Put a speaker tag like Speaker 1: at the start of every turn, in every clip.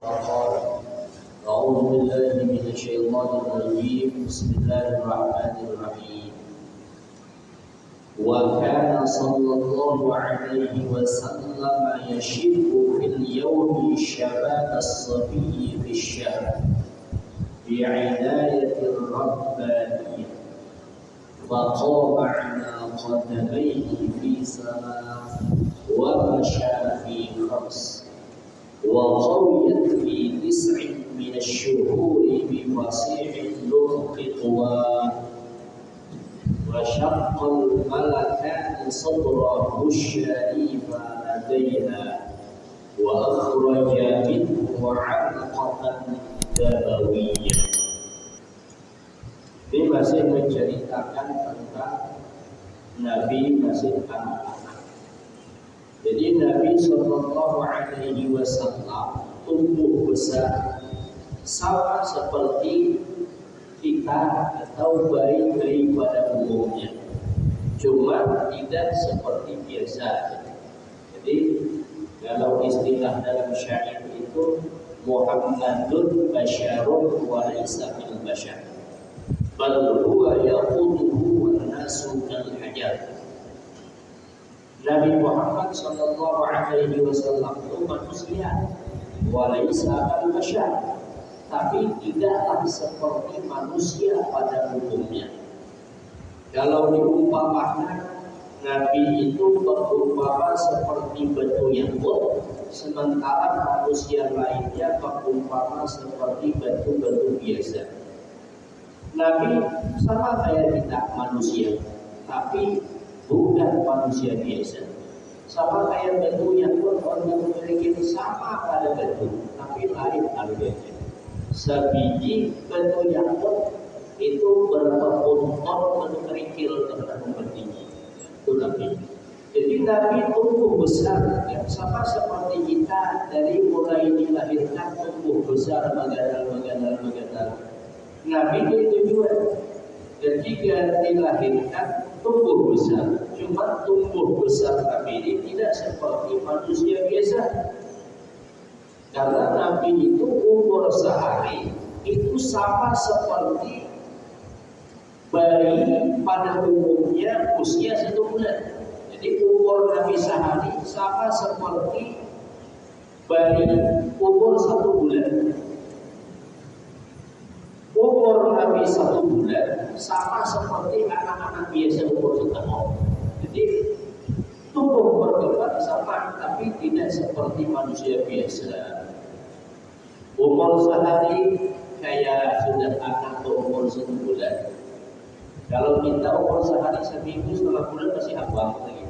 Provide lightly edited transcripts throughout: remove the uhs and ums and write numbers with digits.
Speaker 1: فقال أعوذ بالله من الشيطان الرجيم بسم الله الرحمن الرحيم وكان صلى الله عليه وسلم يشب في اليوم شباب الصبي في الشهر بعناية الربانية فقام على قدميه في سماء ومشى في خمس وقويت في 9 من الشهور بفصيح النطق طوال وشق الملكان صدره الشريف لديها وأخرج منه علقة دموية. Ini masih menceritakan tentang Nabi masih anak-anak. Jadi Nabi Sallallahu Alaihi Wasallam tumbuh besar sama seperti kita atau bayi-bayi pada umumnya, cuma tidak seperti biasa. Jadi kalau istilah dalam syair itu Muhammadun basyarun wa laysa bil bashar bal huwa yaquduhu wan nasu kal hajar. Nabi Muhammad sallallahu alaihi wasallam itu manusia wa laysa bil bashar, tapi tidaklah seperti manusia pada umumnya. Kalau diumpamakan Nabi itu berumpama seperti batu yaqut, sementara manusia lainnya berumpama seperti batu-batu biasa. Nabi sama kayak kita manusia, tapi bukan manusia biasa. Sama kayak batu yaqut, orang memiliki sama pada batu, tapi lain harganya. Sebiji batu yaqut itu berbentuk berkerikil terhadap bertinggi. Itu Nabi. Jadi Nabi tumbuh besar, ya, sama seperti kita dari mulai dilahirkan tumbuh besar mengadal. Nabi itu juga ketika dilahirkan tumbuh besar, cuma tumbuh besar Nabi ini tidak seperti manusia biasa. Karena Nabi itu umur sehari itu sama seperti bayi pada umumnya usia 1 bulan. Jadi umur Nabi sehari sama seperti bayi umur 1 bulan. Umur Nabi 1 bulan sama seperti anak-anak biasa umur 1 tahun. Jadi tumbuh berkembang sama, tapi tidak seperti manusia biasa. Umur sehari kayak sudah anak berumur 1 bulan. Kalau kita umur sehari seminggu setengah bulan masih abang lagi.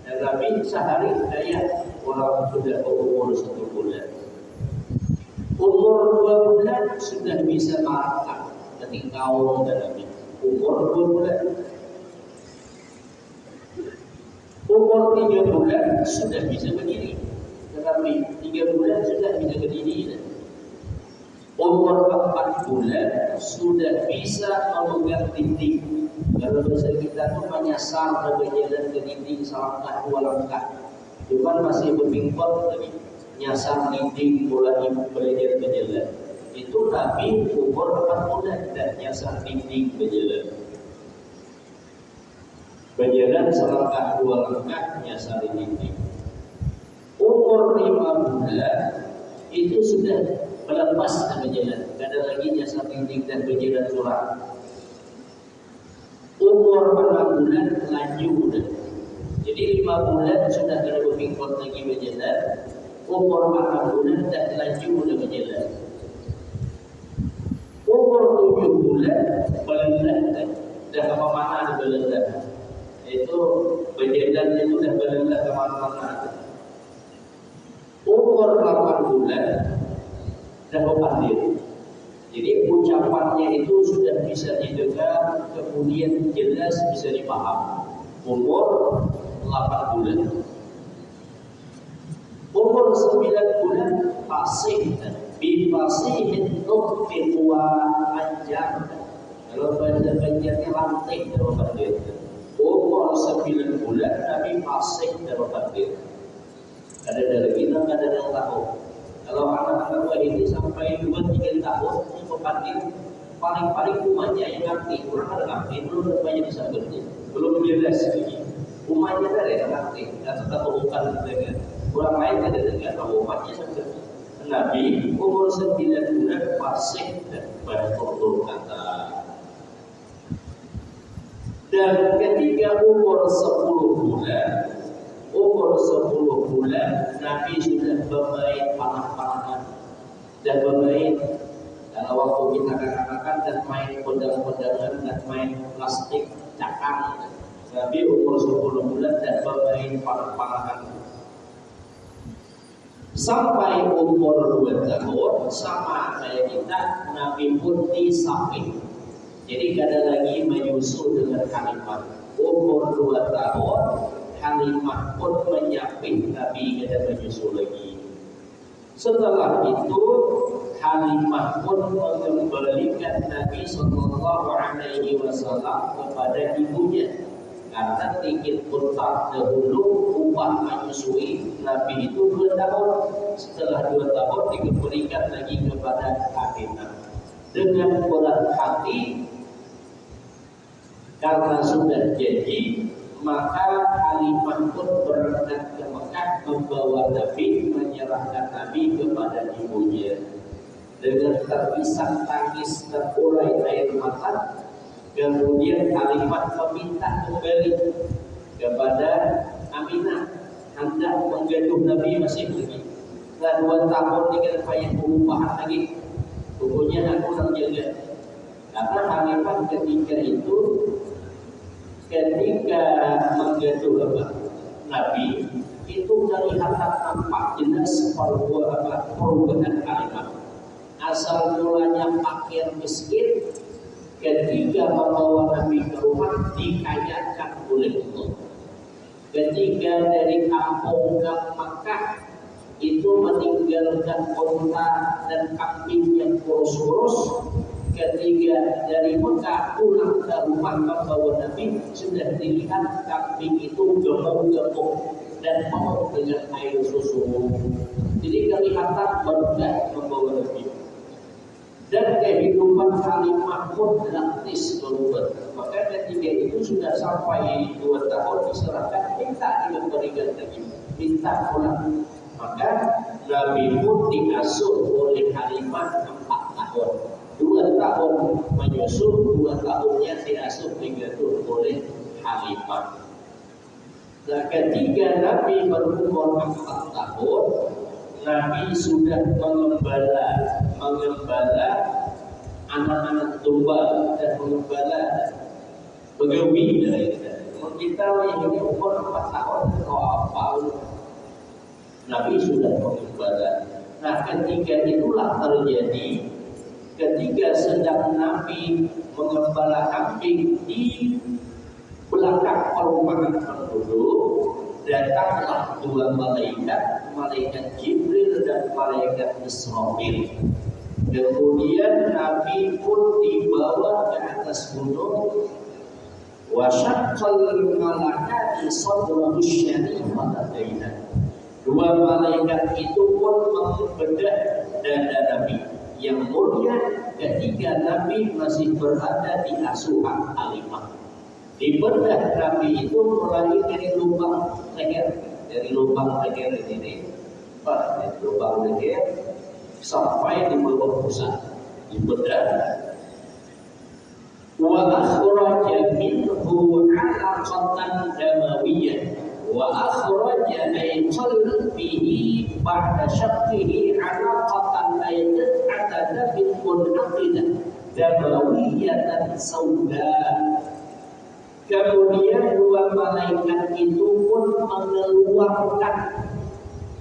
Speaker 1: Dan Nabi sehari kayak orang sudah berumur 1 bulan. Umur 2 bulan sudah bisa makan, ketika kaum dan Nabi. Umur 2 bulan. Umur 3 bulan sudah bisa berdiri, tetapi 3 bulan sudah bisa berdiri. Umur 4 bulan sudah bisa memegang dinding. Kalau bahasa kita itu menyasar berjalan ke dinding selangkah 2 langkah. Cuman masih berpingpong lagi. Nyasar dinding mulai belajar berjalan. Itu Nabi umur 4 bulan dan nyasar dinding berjalan. Berjalan selangkah 2 langkah nyasar dinding. Umur 5 bulan itu sudah melepas dan berjalan, tidak ada lagi nyasar dinding dan berjalan surah. Umur 6 bulan lanjut, jadi 5 bulan sudah tidak berpingpong lagi berjalan. Umur 6 bulan dah lanjut sudah berjalan. Umur 7 bulan belendah, dah kemana-mana belendah. Itu berjalan itu dah belendah kemana-mana. Umur 8 bulan dah berpandir. Jadi ucapannya itu sudah bisa didengar, kemudian jelas bisa dipaham. Umur 8 bulan. Umur 9 bulan fasih, bifasihin nutfi wa anjar. Kalau bahasa Banjarnya lantik dalam pandir. Umur 9 bulan Nabi fasih dalam pandir. Ada dari kita, ada yang tahu. Kalau anak-anak ini sampai 2-3 tahun kepanggil paling-paling umahnya yang ngerti, orang ada ngerti, belum rupanya bisa ngerti, belum jelas lagi. Umahnya ada yang ngerti, dan tetap bukan dengan orang lain ada dengan umahnya sampai Nabi umur 9 bulan fasih dan bertutur kata. Dan ketika umur 10 bulan Nabi sudah bermain panah-panahan dan bermain kalau waktu kita katakan dan main pedang-pedangan dan main plastik cakar. Nabi umur 10 bulan dan bermain panah-panahan sampai umur 2 tahun sama kayak kita. Nabi pun disapin, jadi gak ada lagi menyusul dengan Halimah. Umur 2 tahun Halimah pun menyapin Nabi, gak ada menyusul lagi. Setelah itu Halimah pun mengembalikan Nabi Sallallahu Alaihi Wasallam kepada ibunya, karena tinggi putar dahulu upah menyusui Nabi itu 2 tahun. Setelah 2 tahun diberikan lagi kepada Aminah. Dengan berat hati karena sudah jadi, maka Halimah pun berangkat ke Mekah membawa Nabi, menyerahkan Nabi kepada ibunya. Dengan terisak tangis terurai air mata, kemudian Halimah meminta kembali kepada Aminah, hendak menggaduh Nabi masih lagi. Dan 2 tahun dengan payah perubahan lagi, pokoknya aku nak jaga. Karena Halimah ketika menggaduh Nabi itu kelihatan nampak jelas perubahan Halimah. Asal mulanya fakir miskin, ketika membawa Nabi ke rumah dikayakan oleh Allah. Ketika dari kampung ke Makkah itu meninggalkan unta dan kambing yang kurus-kurus. Ketika dari Mekah pulang ke rumah membawa Nabi, sudah dilihat kambing itu gemuk-gemuk dan penuh dengan air susu. Jadi kelihatan berkah membawa Nabi. Dan kehidupan Halimah pun praktis berubah. Maka ketika itu sudah sampai 2 tahun diserahkan, minta diberikan lagi, minta pulang. Maka Nabi pun diasuh oleh Halimah 4 tahun. 2 tahun menyusul, 2 tahunnya diasuh digaduh oleh Halimah. Nah, ketika Nabi berumur 4 tahun, Nabi sudah mengembala anak-anak domba dan mengembala begawi dari kita yang ini umur 4 tahun atau apa, Nabi sudah mengembala. Nah, ketika itulah terjadi, ketika sedang Nabi mengembala kambing di belakang perumahan penduduk, datanglah 2 malaikat, malaikat Jibril dan malaikat Israfil. Kemudian Nabi pun dibawa ke atas gunung. Wa syaqqal malakati sadrahu syarifata baina. 2 malaikat itu pun membedah dada Nabi yang mulia ketika Nabi masih berada di asuhan Halimah. Dibedah Nabi itu mulai dari lubang leher, dari lubang leher sampai di bawah pusat, dibedah. Wa akhraja minhu 'alaqatan damawiyyah wa akhraja ay qalbihi ba'da syaqqihi 'alaqatan ayat atadabit munaqidah damawiyyatan sauda. Kemudian 2 malaikat itu pun mengeluarkan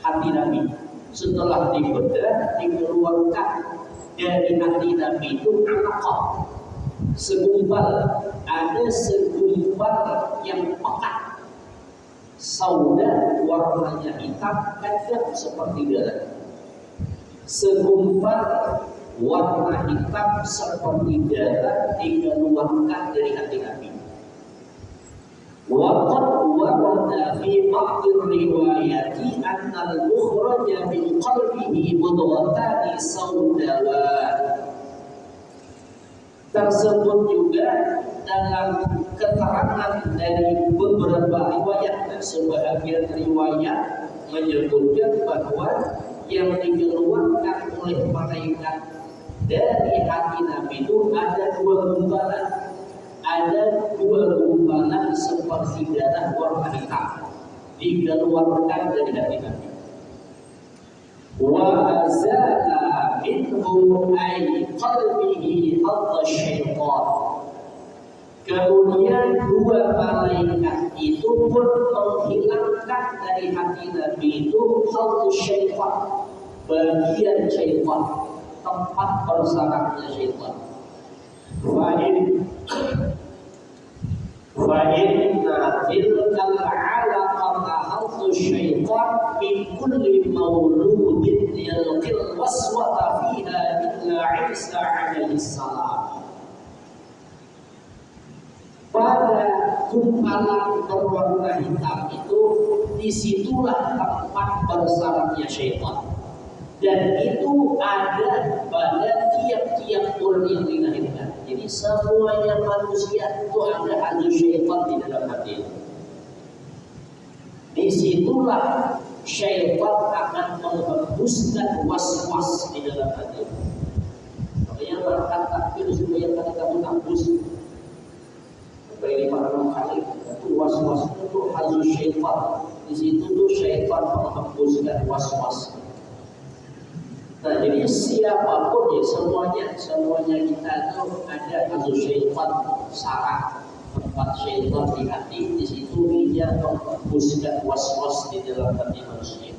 Speaker 1: hati Nabi. Setelah dibedah, dikeluarkan dari hati Nabi itu alaqah, segumpal, ada segumpal yang pekat, sauda, warnanya hitam, kacang seperti darah. Segumpal warna hitam seperti darah dikeluarkan dari hati Nabi. Waqad warada fi ba'dir riwayati anna al-mukhraja min qalbihi mudghatani saudawan. Tersebut juga dalam keterangan dari beberapa riwayat dan sebahagian riwayat menyebutkan bahwa yang dikeluarkan oleh malaikat dari hati Nabi itu ada dua gumpalan. Ada dua gumpalan seperti darah warna hitam dikeluarkan dari hati Nabi. Wa azala minhu ay qalbihi hadha syaitan. Kemudian dua malaikat itu pun menghilangkan dari hati Nabi itu hadha syaitan, bagian syaitan, tempat bersarangnya syaitan. Fa'inna tilkal alaqata hadha syaitan min kulli mauludin yalqil waswata fiha illa Isa alaihi salam. Pada gumpalan berwarna hitam itu, disitulah tempat bersarangnya syaitan. Dan itu ada pada tiap-tiap orang yang dilahirkan. Jadi semuanya manusia itu ada halu syaitan di dalam hati. Disitulah syaitan akan menghembuskan was-was di dalam hati. Makanya berkat takbir supaya kata kamu hembus. Ini para kali itu was-was itu halu syaitan. Di situ tuh syaitan menghembuskan was-was. Nah, jadi siapapun ya semuanya kita itu ada halu syaitan, saraf tempat syaitan di hati. Di situ dia menghembuskan was-was di dalam hati manusia.